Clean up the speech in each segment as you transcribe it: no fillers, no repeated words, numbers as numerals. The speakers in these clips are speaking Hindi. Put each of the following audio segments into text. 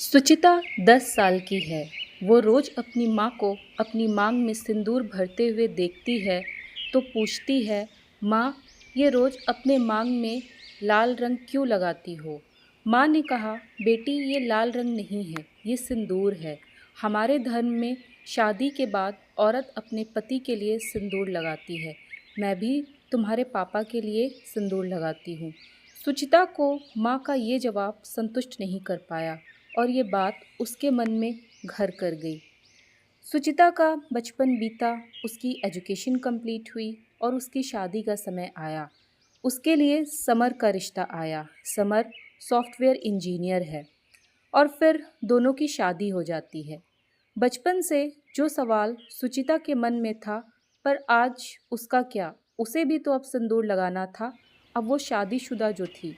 सुचिता 10 साल की है। वो रोज़ अपनी माँ को अपनी मांग में सिंदूर भरते हुए देखती है तो पूछती है, माँ, ये रोज़ अपने मांग में लाल रंग क्यों लगाती हो? माँ ने कहा, बेटी, ये लाल रंग नहीं है, ये सिंदूर है। हमारे धर्म में शादी के बाद औरत अपने पति के लिए सिंदूर लगाती है। मैं भी तुम्हारे पापा के लिए सिंदूर लगाती हूँ। सुचिता को माँ का ये जवाब संतुष्ट नहीं कर पाया और ये बात उसके मन में घर कर गई। सुचिता का बचपन बीता, उसकी एजुकेशन कंप्लीट हुई और उसकी शादी का समय आया। उसके लिए समर का रिश्ता आया। समर सॉफ्टवेयर इंजीनियर है और फिर दोनों की शादी हो जाती है। बचपन से जो सवाल सुचिता के मन में था, पर आज उसका क्या, उसे भी तो अब सिंदूर लगाना था। अब वो शादीशुदा जो थी,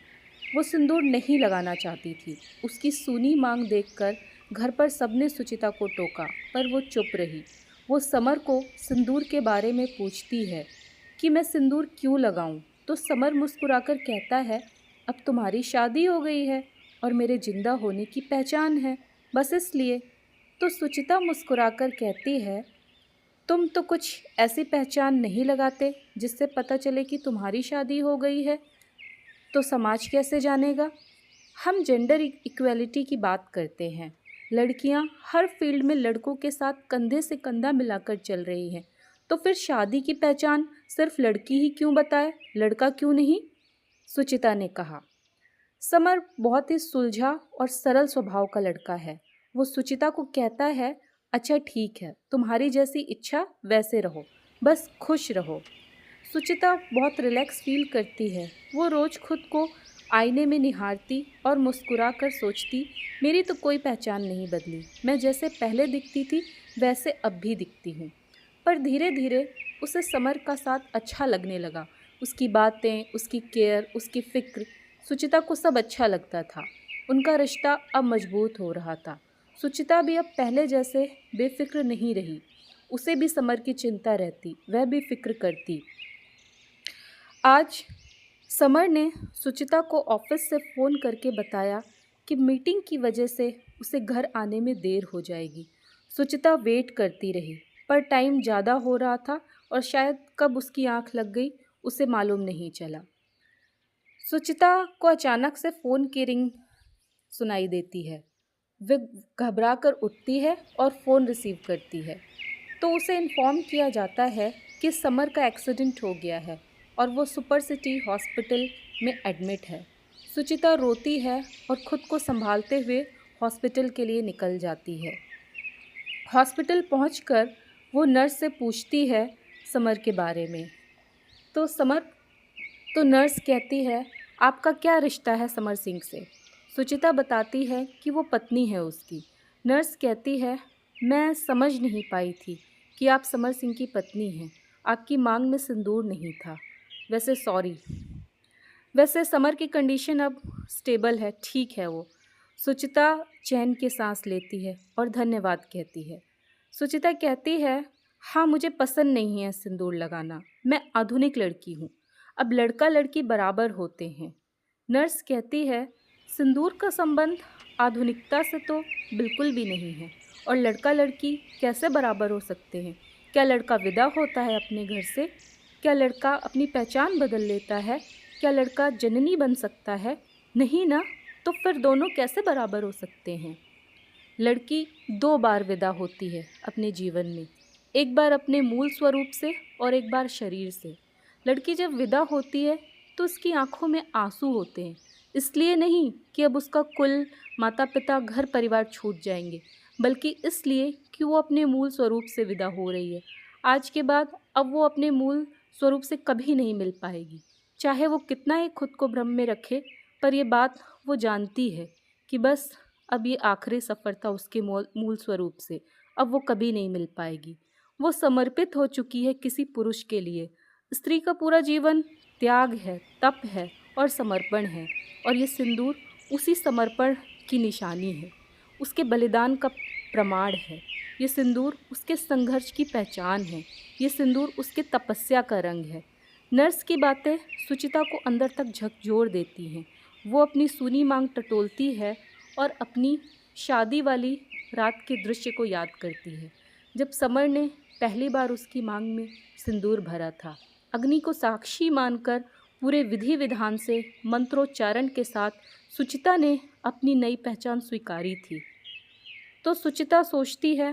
वो सिंदूर नहीं लगाना चाहती थी। उसकी सूनी मांग देखकर घर पर सबने सुचिता को टोका, पर वो चुप रही। वो समर को सिंदूर के बारे में पूछती है कि मैं सिंदूर क्यों लगाऊं? तो समर मुस्कुराकर कहता है, अब तुम्हारी शादी हो गई है और मेरे जिंदा होने की पहचान है, बस इसलिए। तो सुचिता मुस्कुराकर कहती है, तुम तो कुछ ऐसी पहचान नहीं लगाते जिससे पता चले कि तुम्हारी शादी हो गई है, तो समाज कैसे जानेगा? हम जेंडर इक्वेलिटी की बात करते हैं। लड़कियां हर फील्ड में लड़कों के साथ कंधे से कंधा मिलाकर चल रही हैं। तो फिर शादी की पहचान सिर्फ लड़की ही क्यों बताए, लड़का क्यों नहीं? सुचिता ने कहा। समर बहुत ही सुलझा और सरल स्वभाव का लड़का है। वो सुचिता को कहता है, अच्छा ठीक है, तुम्हारी जैसी इच्छा वैसे रहो, बस खुश रहो। सुचिता बहुत रिलैक्स फील करती है। वो रोज़ खुद को आईने में निहारती और मुस्कुरा कर सोचती, मेरी तो कोई पहचान नहीं बदली, मैं जैसे पहले दिखती थी वैसे अब भी दिखती हूँ। पर धीरे धीरे उसे समर का साथ अच्छा लगने लगा। उसकी बातें, उसकी केयर, उसकी फिक्र, सुचिता को सब अच्छा लगता था। उनका रिश्ता अब मजबूत हो रहा था। सुचिता भी अब पहले जैसे बेफिक्र नहीं रही। उसे भी समर की चिंता रहती, वह भी फिक्र करती। आज समर ने सुचिता को ऑफिस से फ़ोन करके बताया कि मीटिंग की वजह से उसे घर आने में देर हो जाएगी। सुचिता वेट करती रही, पर टाइम ज़्यादा हो रहा था और शायद कब उसकी आंख लग गई उसे मालूम नहीं चला। सुचिता को अचानक से फ़ोन की रिंग सुनाई देती है। वह घबरा कर उठती है और फ़ोन रिसीव करती है। तो उसे इन्फॉर्म किया जाता है कि समर का एक्सीडेंट हो गया है और वो सुपर सिटी हॉस्पिटल में एडमिट है। सुचिता रोती है और खुद को संभालते हुए हॉस्पिटल के लिए निकल जाती है। हॉस्पिटल पहुंचकर वो नर्स से पूछती है समर के बारे में। तो नर्स कहती है, आपका क्या रिश्ता है समर सिंह से? सुचिता बताती है कि वो पत्नी है उसकी। नर्स कहती है, मैं समझ नहीं पाई थी कि आप समर सिंह की पत्नी हैं। आपकी मांग में सिंदूर नहीं था। वैसे सॉरी। वैसे समर की कंडीशन अब स्टेबल है, ठीक है वो। सुचिता चैन की सांस लेती है और धन्यवाद कहती है। सुचिता कहती है, हाँ, मुझे पसंद नहीं है सिंदूर लगाना। मैं आधुनिक लड़की हूँ। अब लड़का लड़की बराबर होते हैं। नर्स कहती है, सिंदूर का संबंध आधुनिकता से तो बिल्कुल भी नहीं है और लड़का लड़की कैसे बराबर हो सकते हैं? क्या लड़का विदा होता है अपने घर से? क्या लड़का अपनी पहचान बदल लेता है? क्या लड़का जननी बन सकता है? नहीं ना। तो फिर दोनों कैसे बराबर हो सकते हैं? लड़की 2 बार विदा होती है अपने जीवन में, एक बार अपने मूल स्वरूप से और एक बार शरीर से। लड़की जब विदा होती है तो उसकी आंखों में आंसू होते हैं, इसलिए नहीं कि अब उसका कुल, माता पिता, घर परिवार छूट जाएंगे, बल्कि इसलिए कि वो अपने मूल स्वरूप से विदा हो रही है। आज के बाद अब वो अपने मूल स्वरूप से कभी नहीं मिल पाएगी, चाहे वो कितना ही खुद को भ्रम में रखे। पर ये बात वो जानती है कि बस अब ये आखिरी सफ़र था उसके मूल स्वरूप से, अब वो कभी नहीं मिल पाएगी। वो समर्पित हो चुकी है किसी पुरुष के लिए। स्त्री का पूरा जीवन त्याग है, तप है और समर्पण है, और ये सिंदूर उसी समर्पण की निशानी है, उसके बलिदान का प्रमाण है। ये सिंदूर उसके संघर्ष की पहचान है। ये सिंदूर उसके तपस्या का रंग है। नर्स की बातें सुचिता को अंदर तक झकझोर देती हैं। वो अपनी सूनी मांग टटोलती है और अपनी शादी वाली रात के दृश्य को याद करती है, जब समर ने पहली बार उसकी मांग में सिंदूर भरा था। अग्नि को साक्षी मानकर पूरे विधि विधान से मंत्रोच्चारण के साथ सुचिता ने अपनी नई पहचान स्वीकारी थी। तो सुचिता सोचती है,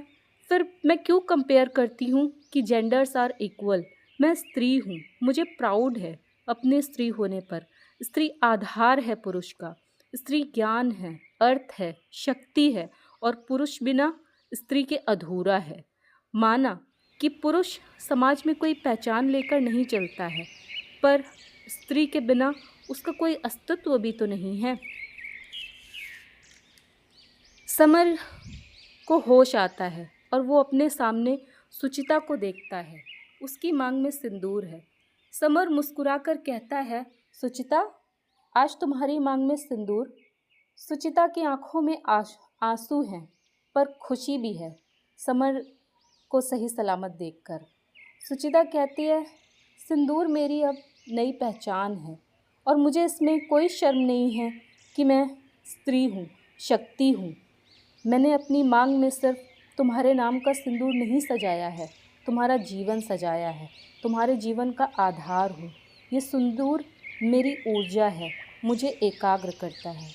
फिर मैं क्यों कंपेयर करती हूँ कि जेंडर्स आर इक्वल। मैं स्त्री हूँ, मुझे प्राउड है अपने स्त्री होने पर। स्त्री आधार है पुरुष का। स्त्री ज्ञान है, अर्थ है, शक्ति है, और पुरुष बिना स्त्री के अधूरा है। माना कि पुरुष समाज में कोई पहचान लेकर नहीं चलता है, पर स्त्री के बिना उसका कोई अस्तित्व भी तो नहीं है। समर को होश आता है और वो अपने सामने सुचिता को देखता है। उसकी मांग में सिंदूर है। समर मुस्कुराकर कहता है, सुचिता, आज तुम्हारी मांग में सिंदूर। सुचिता की आंखों में आंसू हैं, पर खुशी भी है समर को सही सलामत देखकर। सुचिता कहती है, सिंदूर मेरी अब नई पहचान है और मुझे इसमें कोई शर्म नहीं है कि मैं स्त्री हूँ, शक्ति हूँ। मैंने अपनी मांग में सिर्फ तुम्हारे नाम का सिंदूर नहीं सजाया है, तुम्हारा जीवन सजाया है, तुम्हारे जीवन का आधार हूँ। ये सिंदूर मेरी ऊर्जा है, मुझे एकाग्र करता है।